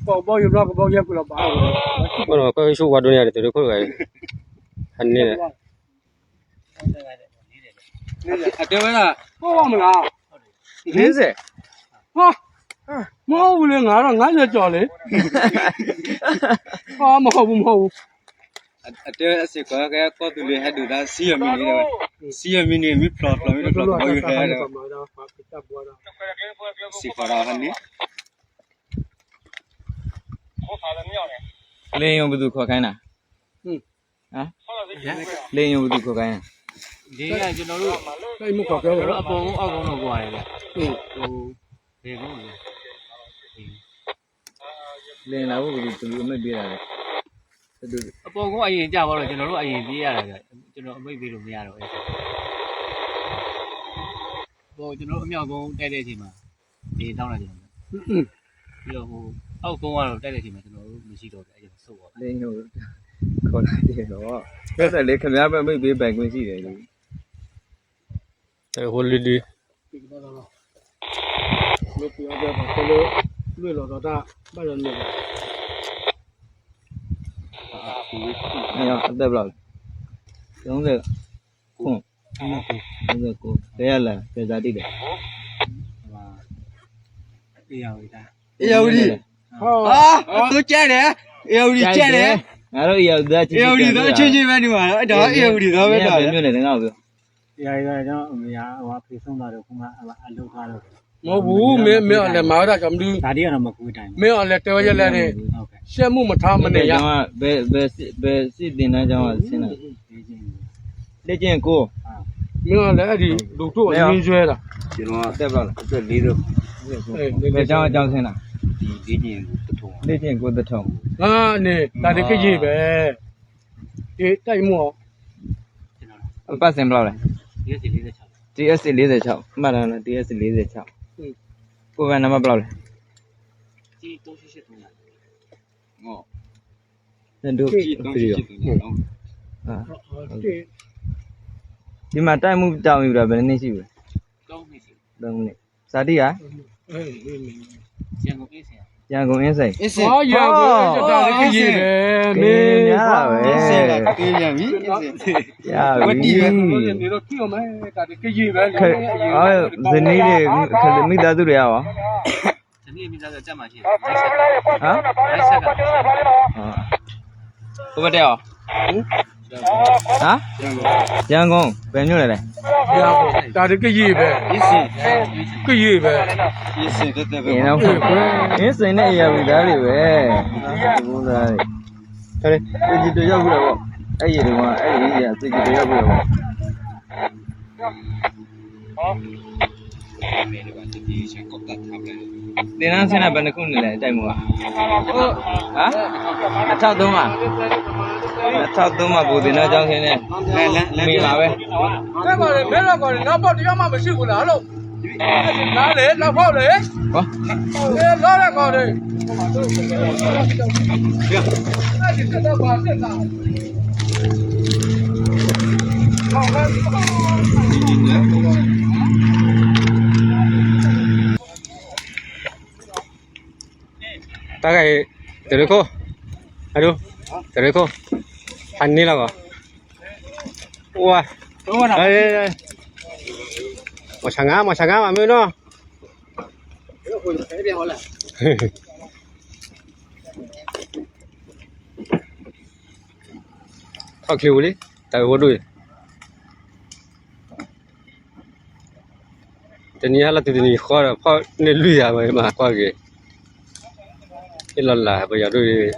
包有那个包也不了包。我个说话多年的都可以，很厉害。对不啦？我忘不啦？零岁。我屋里俺在家里。冇。对，是个高度里还都在4米的吧？4米的米 plot 包有海的，是个啥呢？零用不都可看呐？啊？零用不都可看？零呀，就那路，那没搞标那路了。二公路过来的，零公路。零那我不都没别的。အပေါ်ကအရင်ကြပါတော့ကျွန်တော်တို့အရင်ပြေးရတယ်ကျွန်တော်အမိတ်ပေးလို့မရတော့အဲ့ဒါကျွန်တော်အမြောက်ကုန်းတိုက်တဲ့အချိန်မှာဒီတောင်းလာကျွန်တော်ပြီးတော့အောက်ကုန်းကတော့တိုက်တဲ့အချိန်မှာကျွန်တော်တို့မရှိတော့ဘူးအဲ့ဒါဆုတ်သွားတယ် 零用ခေါ်လိုက်တယ်တော့အဲ့ဒါလေခင်ဗျားပဲမိတ်ပေးပိုင်ခွင့်ရှိတယ်လေ holiday。没必要这样，这个累了老大，慢点累。အဲ့တော့အသက်ဘယ်လောက်30ခု39ဘယ်ရလဲဘယ်ဇာတိလဲ ဟိုမှာအေးရဝီတာ Euri，都见了，Euri见了 ငါတို့အရောက်သားချင်း ，Euri 都去买的嘛，这 Euri 都没 ဘယ် 到。 မျိုးလဲငါ့ကိုပြော အေးရတော့ကျွန်တော်အမေဟိုဖေးဆုံးတာတော့ခုမှအလုပ်ထားတော့ 我不没俺妈的咱们都 ဒါတွေကတော့မကူတိုင်း 没俺来掉下来的， ဟုတ်ကဲ့ 羡慕么他们那 ကျော 样。 င်းကဘယ်စစ်တင်တန်းကျောင်းကဆင်းလာ ဒီချင်း လက်ကျင်ကို 没俺来的路途晕血了。 ကျွန်တော်အသက်ဘယ်လောက်လဲ40ဘယ်ကျောင်းအကျောင်းဆင်းလာလက်ကျင်ကိုတထုံ 啊，你那得给一呗，给带么？ အပတ်စင်ဘယ်လောက်လဲ ဒီစီ46 TS 46မှတ်တယ်လား TS 46ကိုဗန်နံပါတ်ဘယ်လောက်လဲ ဒီ383ရ 2 3对， ဒီမှာတိုက်မှုတောင်းယူတာဘယ်နှစ်ရှိပြီလဲ 3နှစ်စီ 3မိနစ်ဇာတိက ကျန်ကုန်အေးစင် ရန်ကုန်အင်းစိန် 哦，也不那得给一呗， ကင်းရတာပဲ 给人民， ရပြီ 你都听没？那得给一呗。 အော်ဇနီးတွေမိသားစုတွေရော ဒီနေ့မိသားစုကြက်မှရှိတယ် ဟမ် လိုက်ဆက်က ဘယ်တက်ရောဟမ်ရန်ကုန်ဘယ်မြို့လဲလဲ 那得给一呗，给一呗。一是这这 အင်းတော့အင်းစိန်နဲ့အရာဝီသားတွေပဲဘုရားတွေဟဲ့ဒီတူရောက်ပြီတော့အဲ့ဒီတော့အဲ့ဒီရစိတ်ကြီးရောက်ပြီတော့ ဒီချက်ကောက်တာထားလိုက် တင်နန်းဆင်းတာဘယ်နှခုနေလဲတိုက်မှုကဟမ်2003မှာ2003မှာကိုတင်နန်းကျောင်းဆင်းနေမိပါပဲ 这个人没那个人，那包底下嘛没吃过来喽。哪里？哪跑嘞？ ဟော 哪来搞的？那你这把这哪？好看。 大概这里可，还有这里可，喊你了个。哇，哎，我想啊，没有喏。好 Q 的，带我对。这你还拉对你花了跑那绿啊嘛，花给。一老来不要对。